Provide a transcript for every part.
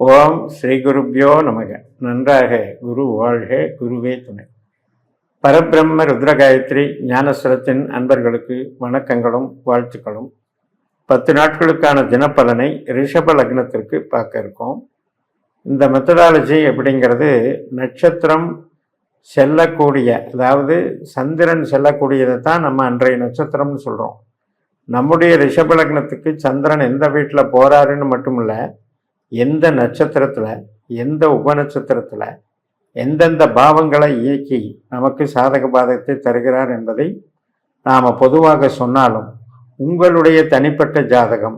ஓம் ஸ்ரீ குருப்யோ நமக. நன்றாக குரு வாழ்க, குருவே துணை. பரபிரம்ம ருத்ரகாயத்ரி ஞானஸ்வரத்தின் அன்பர்களுக்கு வணக்கங்களும் வாழ்த்துக்களும். 10 நாட்களுக்கான தினப்பலனை ரிஷப லக்னத்திற்கு பார்க்க இருக்கோம். இந்த மெத்தடாலஜி அப்படிங்கிறது நட்சத்திரம் செல்லக்கூடிய, அதாவது சந்திரன் செல்லக்கூடியதை தான் நம்ம அன்றைய நட்சத்திரம்னு சொல்கிறோம். நம்முடைய ரிஷப லக்னத்துக்கு சந்திரன் எந்த வீட்டில் போகிறாருன்னு மட்டும் இல்லை, எந்த நட்சத்திரத்தில், எந்த உபநட்சத்திரத்தில், எந்தெந்த பாவங்களை இயக்கி நமக்கு சாதக பாதகத்தை தருகிறார் என்பதை நாம் பொதுவாக சொன்னாலும், உங்களுடைய தனிப்பட்ட ஜாதகம்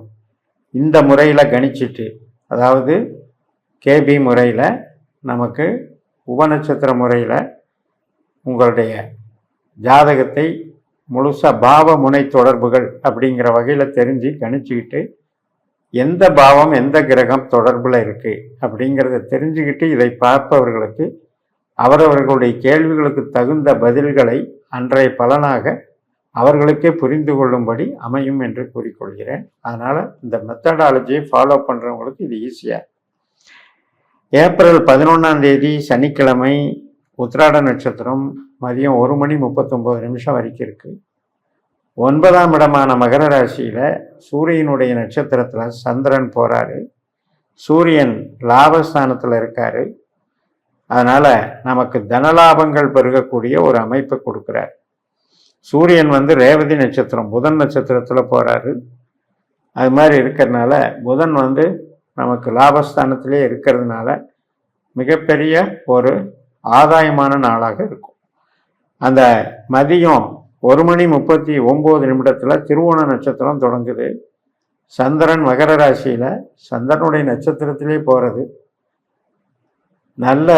இந்த முறையில் கணிச்சிட்டு, அதாவது கேபி முறையில், நமக்கு உபநட்சத்திர முறையில் உங்களுடைய ஜாதகத்தை முழுசாக பாவ முனை தொடர்புகள் அப்படிங்கிற வகையில் தெரிஞ்சு கணிச்சுக்கிட்டு, எந்த பாவம் எந்த கிரகம் தொடர்பில் இருக்குது அப்படிங்கிறத தெரிஞ்சுக்கிட்டு இதை பார்ப்பவர்களுக்கு அவரவர்களுடைய கேள்விகளுக்கு தகுந்த பதில்களை அன்றைய பலனாக அவர்களுக்கே புரிந்து கொள்ளும்படி அமையும் என்று கூறிக்கொள்கிறேன். அதனால் இந்த மெத்தடாலஜியை ஃபாலோ பண்ணுறவங்களுக்கு இது ஈஸியாக. ஏப்ரல் 11 சனிக்கிழமை உத்திராட நட்சத்திரம் மதியம் 1:39 வரைக்கும் இருக்குது. 9ஆம் இடமான மகர ராசியில் சூரியனுடைய நட்சத்திரத்தில் சந்திரன் போகிறாரு. சூரியன் லாபஸ்தானத்தில் இருக்காரு. அதனால் நமக்கு தனலாபங்கள் பெருகக்கூடிய ஒரு அமைப்பை கொடுக்குறார். சூரியன் ரேவதி நட்சத்திரம் புதன் நட்சத்திரத்தில் போகிறாரு. அது மாதிரி இருக்கிறதுனால புதன் நமக்கு லாபஸ்தானத்திலே இருக்கிறதுனால மிகப்பெரிய ஒரு ஆதாயமான நாளாக இருக்கும். அந்த மதியம் 1:39 திருவோண நட்சத்திரம் தொடங்குது. சந்திரன் மகர ராசியில் சந்திரனுடைய நட்சத்திரத்திலே போகிறது. நல்ல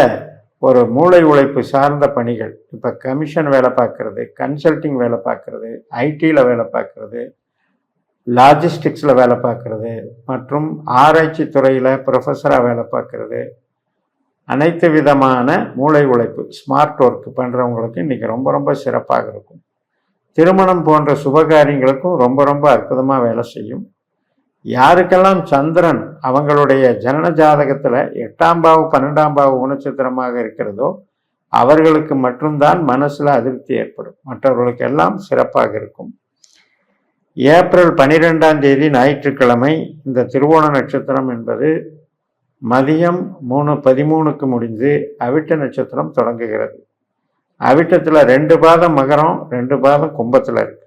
ஒரு மூளை உழைப்பு சார்ந்த பணிகள், இப்போ கமிஷன் வேலை பார்க்குறது, கன்சல்டிங் வேலை பார்க்குறது, ஐடியில் வேலை பார்க்குறது, லாஜிஸ்டிக்ஸில் வேலை பார்க்குறது, மற்றும் ஆராய்ச்சி துறையில் ப்ரொஃபஸராக வேலை பார்க்குறது, அனைத்து விதமான மூளை உழைப்பு ஸ்மார்ட் ஒர்க் பண்ணுறவங்களுக்கு இன்றைக்கி ரொம்ப ரொம்ப சிறப்பாக இருக்கும். திருமணம் போன்ற சுபகாரியங்களுக்கும் ரொம்ப ரொம்ப அற்புதமாக வேலை செய்யும். யாருக்கெல்லாம் சந்திரன் அவங்களுடைய ஜனன ஜாதகத்தில் 8ஆம் பாவு 12ஆம் பாவு உபநட்சத்திரமாக இருக்கிறதோ அவர்களுக்கு மட்டும்தான் மனசில் அதிருப்தி ஏற்படும். மற்றவர்களுக்கு எல்லாம் சிறப்பாக இருக்கும். ஏப்ரல் 12 ஞாயிற்றுக்கிழமை இந்த திருவோண நட்சத்திரம் என்பது மதியம் 3:13 முடிந்து அவிட்ட நட்சத்திரம் தொடங்குகிறது. அவிட்டத்தில் 2 பாதம் மகரம், 2 பாதம் கும்பத்தில் இருக்கு.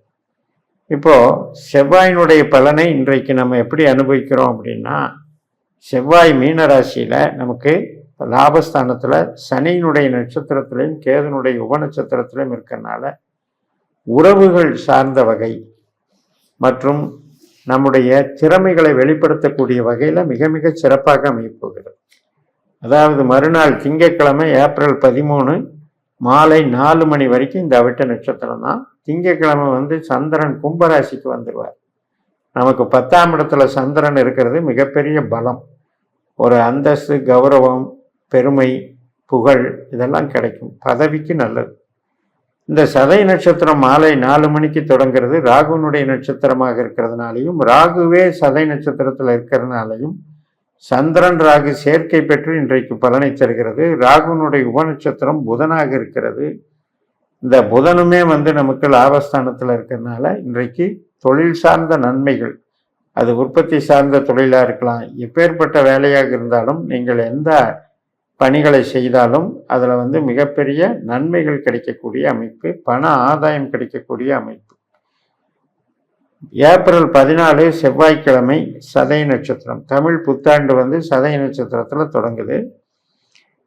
இப்போது செவ்வாயினுடைய பலனை இன்றைக்கு நம்ம எப்படி அனுபவிக்கிறோம் அப்படின்னா, செவ்வாய் மீன ராசியில் நமக்கு லாபஸ்தானத்தில் சனியினுடைய நட்சத்திரத்திலையும் கேதுனுடைய உபநட்சத்திரத்திலையும் இருக்கிறதுனால உறவுகள் சார்ந்த வகை மற்றும் நம்முடைய திறமைகளை வெளிப்படுத்தக்கூடிய வகையில் மிக மிக சிறப்பாக அமையப்போகிறது. அதாவது மறுநாள் திங்கட்கிழமை ஏப்ரல் 13 மாலை 4 மணி வரைக்கும் இந்த அவிட்ட நட்சத்திரம் தான். திங்கட்கிழமை சந்திரன் கும்பராசிக்கு வந்துடுவார். நமக்கு 10ஆம் இடத்துல சந்திரன் இருக்கிறது மிகப்பெரிய பலம், ஒரு அந்தஸ்து, கௌரவம், பெருமை, புகழ் இதெல்லாம் கிடைக்கும். பதவிக்கு நல்லது. இந்த சதய நட்சத்திரம் மாலை 4 மணிக்கு தொடங்கிறது. ராகுனுடைய நட்சத்திரமாக இருக்கிறதுனாலையும், ராகுவே சதய நட்சத்திரத்தில் இருக்கிறதுனாலையும் சந்திரன் ராகு சேர்க்கை பெற்று இன்றைக்கு பலனை தருகிறது. ராகுனுடைய உபநட்சத்திரம் புதனாக இருக்கிறது. இந்த புதனுமே நமக்கு லாபஸ்தானத்தில் இருக்கிறதுனால இன்றைக்கு தொழில் சார்ந்த நன்மைகள், அது உற்பத்தி சார்ந்த தொழிலாக இருக்கலாம், எப்பேற்பட்ட வேலையாக இருந்தாலும் நீங்கள் எந்த பணிகளை செய்தாலும் அதில் மிகப்பெரிய நன்மைகள் கிடைக்கக்கூடிய அமைப்பு, பண ஆதாயம் கிடைக்கக்கூடிய அமைப்பு. ஏப்ரல் 14 செவ்வாய்க்கிழமை சதய நட்சத்திரம், தமிழ் புத்தாண்டு சதய நட்சத்திரத்தில் தொடங்குது.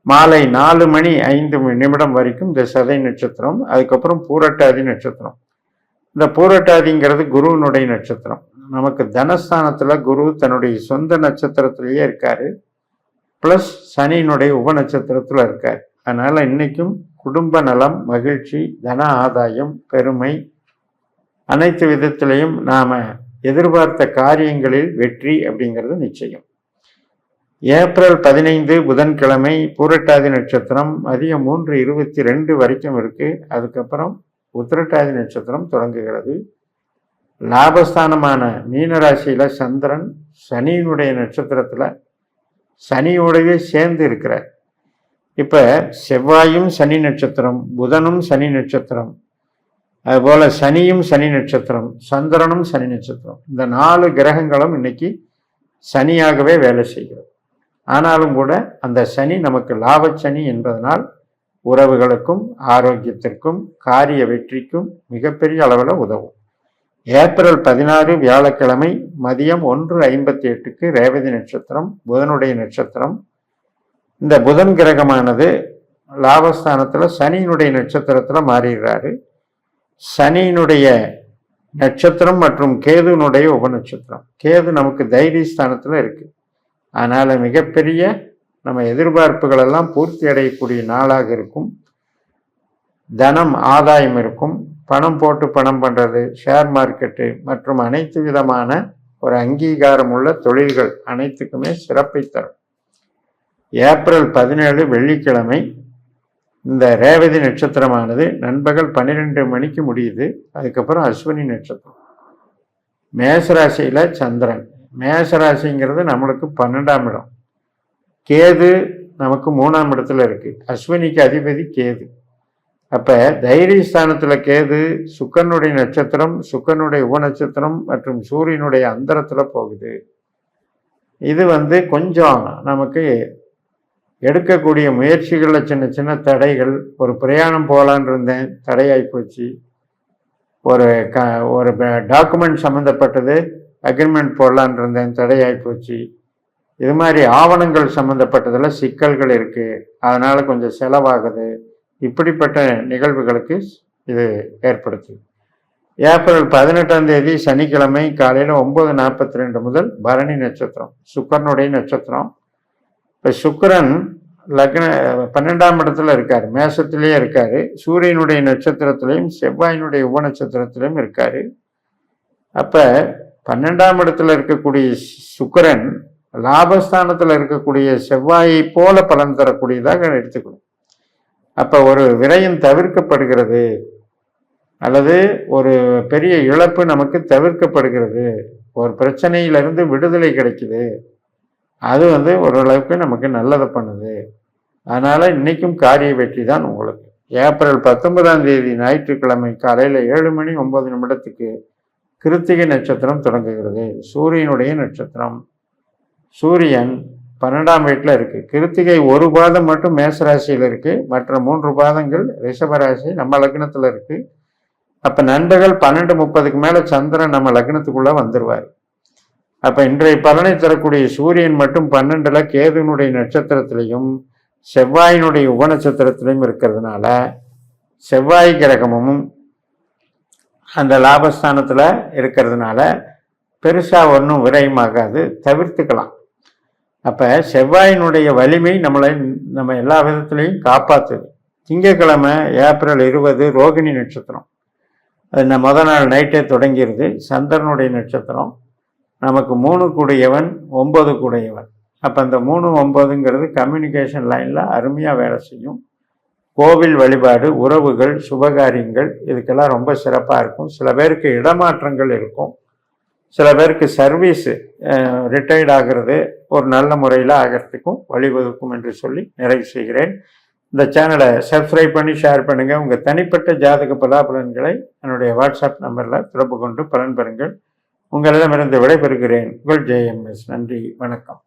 மாலை 4:05 வரைக்கும் இந்த சதய நட்சத்திரம். அதுக்கப்புறம் பூரட்டாதி நட்சத்திரம். இந்த பூரட்டாதிங்கிறது குருவினுடைய நட்சத்திரம். நமக்கு தனஸ்தானத்தில் குரு தன்னுடைய சொந்த நட்சத்திரத்திலேயே இருக்காரு, ப்ளஸ் சனியினுடைய உபநட்சத்திரத்தில் இருக்கார். அதனால் இன்றைக்கும் குடும்ப நலம், மகிழ்ச்சி, தன ஆதாயம், பெருமை, அனைத்து விதத்திலையும் நாம் எதிர்பார்த்த காரியங்களில் வெற்றி அப்படிங்கிறது நிச்சயம். ஏப்ரல் 15 புதன்கிழமை பூரட்டாதி நட்சத்திரம் மதியம் 3:22 வரைக்கும் இருக்குது. அதுக்கப்புறம் உத்திரட்டாதி நட்சத்திரம் தொடங்குகிறது. லாபஸ்தானமான மீனராசியில் சந்திரன் சனியினுடைய நட்சத்திரத்தில் சனியோடவே சேர்ந்து இருக்கிறார். இப்போ செவ்வாயும் சனி நட்சத்திரம், புதனும் சனி நட்சத்திரம், அதுபோல் சனியும் சனி நட்சத்திரம், சந்திரனும் சனி நட்சத்திரம், இந்த 4 கிரகங்களும் இன்னைக்கு சனியாகவே வேலை செய்கிறது. ஆனாலும் கூட அந்த சனி நமக்கு லாபச்சனி என்பதனால் உறவுகளுக்கும் ஆரோக்கியத்திற்கும் காரிய வெற்றிக்கும் மிகப்பெரிய அளவில் உதவும். ஏப்ரல் 16 வியாழக்கிழமை மதியம் 1:58 ரேவதி நட்சத்திரம், புதனுடைய நட்சத்திரம். இந்த புதன் கிரகமானது லாபஸ்தானத்தில் சனியினுடைய நட்சத்திரத்தில் மாறிடுறாரு. சனியினுடைய நட்சத்திரம் மற்றும் கேதுனுடைய உபநட்சத்திரம். கேது நமக்கு தைரியஸ்தானத்தில் இருக்கு. அதனால் மிகப்பெரிய நம்ம எதிர்பார்ப்புகள் எல்லாம் பூர்த்தி அடையக்கூடிய நாளாக இருக்கும். தனம் ஆதாயம் இருக்கும். பணம் போட்டு பணம் பண்ணுறது, ஷேர் மார்க்கெட்டு மற்றும் அனைத்து விதமான ஒரு அங்கீகாரம் உள்ள தொழில்கள் அனைத்துக்குமே சிறப்பை தரும். ஏப்ரல் 17 வெள்ளிக்கிழமை இந்த ரேவதி நட்சத்திரமானது நண்பகல் 12 மணிக்கு முடியுது. அதுக்கப்புறம் அஸ்வினி நட்சத்திரம். மேசராசியில் சந்திரன். மேசராசிங்கிறது நம்மளுக்கு 12ஆம் இடம். கேது நமக்கு 3ஆம் இடத்துல இருக்கு. அஸ்வினிக்கு அதிபதி கேது. அப்போ தைரியஸ்தானத்தில் கேது சுக்கரனுடைய நட்சத்திரம், சுக்கரனுடைய உபநட்சத்திரம் மற்றும் சூரியனுடைய அந்தரத்தில் போகுது. இது கொஞ்சம் நமக்கு எடுக்கக்கூடிய முயற்சிகளில் சின்ன சின்ன தடைகள். ஒரு பிரயாணம் போகலான் இருந்தேன், தடையாகி போச்சு. ஒரு டாக்குமெண்ட் சம்மந்தப்பட்டது அக்ரிமெண்ட் போடலான் இருந்தேன், தடையாகி போச்சு. இது மாதிரி ஆவணங்கள் சம்மந்தப்பட்டதில் சிக்கல்கள் இருக்குது, அதனால் கொஞ்சம் செலவாகுது. இப்படிப்பட்ட நிகழ்வுகளுக்கு இது ஏற்படுத்துது. ஏப்ரல் 18ஆம் தேதி சனிக்கிழமை காலையில் 9:42 முதல் பரணி நட்சத்திரம், சுக்கரனுடைய நட்சத்திரம். இப்போ சுக்கிரன் லக்ன 12ஆம் இடத்துல இருக்கார், மேசத்திலேயே இருக்காரு. சூரியனுடைய நட்சத்திரத்திலையும் செவ்வாயினுடைய உபநட்சத்திரத்திலையும் இருக்காரு. அப்போ 12ஆம் இடத்துல இருக்கக்கூடிய சுக்கிரன் லாபஸ்தானத்தில் இருக்கக்கூடிய செவ்வாயை போல பலன் தரக்கூடியதாக எடுத்துக்கணும். அப்போ ஒரு விரயம் தவிர்க்கப்படுகிறது, அல்லது ஒரு பெரிய இழப்பு நமக்கு தவிர்க்கப்படுகிறது, ஒரு பிரச்சனையிலிருந்து விடுதலை கிடைக்குது. அது ஓரளவுக்கு நமக்கு நல்லதை பண்ணுது. அதனால் இன்றைக்கும் காரிய வெற்றி தான் உங்களுக்கு. ஏப்ரல் 19ஆம் தேதி ஞாயிற்றுக்கிழமை காலையில் 7:09 கிருத்திகை நட்சத்திரம் தொடங்குகிறது. சூரியனுடைய நட்சத்திரம். சூரியன் 12ஆம் வீட்டில் இருக்குது. கிருத்திகை ஒரு பாதம் மட்டும் மேசராசியில் இருக்குது, மற்ற 3 பாதங்கள் ரிஷபராசி நம்ம லக்னத்தில் இருக்குது. அப்போ நண்பர்கள் 12:30 மேலே சந்திரன் நம்ம லக்னத்துக்குள்ளே வந்துடுவார். அப்போ இன்றைய பலனை தரக்கூடிய சூரியன் மட்டும் 12ல் கேதுனுடைய நட்சத்திரத்திலையும் செவ்வாயினுடைய உபநட்சத்திரத்திலையும் இருக்கிறதுனால செவ்வாய் கிரகமும் அந்த லாபஸ்தானத்தில் இருக்கிறதுனால பெருசாக ஒன்றும் விரயமாகாது, தவிர்த்துக்கலாம். அப்போ செவ்வாயினுடைய வலிமை நம்ம எல்லா விதத்துலையும் காப்பாற்றுது. திங்கக்கிழமை ஏப்ரல் 20 ரோகிணி நட்சத்திரம். அது முத நாள் நைட்டே தொடங்கிடுது. சந்திரனுடைய நட்சத்திரம். நமக்கு 3 கூடையவன் 9 கூடையவன். அப்போ அந்த 3, 9ங்கிறது கம்யூனிகேஷன் லைனில் அருமையாக வேலை செய்யும். கோவில் வழிபாடு, உறவுகள், சுபகாரியங்கள் இதுக்கெல்லாம் ரொம்ப சிறப்பாக இருக்கும். சில பேருக்கு இடமாற்றங்கள் இருக்கும், சில பேருக்கு சர்வீஸு ரிட்டையர்ட் ஆகிறது ஒரு நல்ல முறையில் ஆகிறதுக்கும் வழிவகுக்கும் என்று சொல்லி நிறைவு செய்கிறேன். இந்த சேனலை சப்ஸ்கிரைப் பண்ணி ஷேர் பண்ணுங்கள். உங்கள் தனிப்பட்ட ஜாதக பலாபலன்களை என்னுடைய வாட்ஸ்அப் நம்பரில் தொடர்பு கொண்டு பலன் பெறுங்கள். உங்களிடமிருந்து விடைபெறுகிறேன். உங்கள் JMS. நன்றி, வணக்கம்.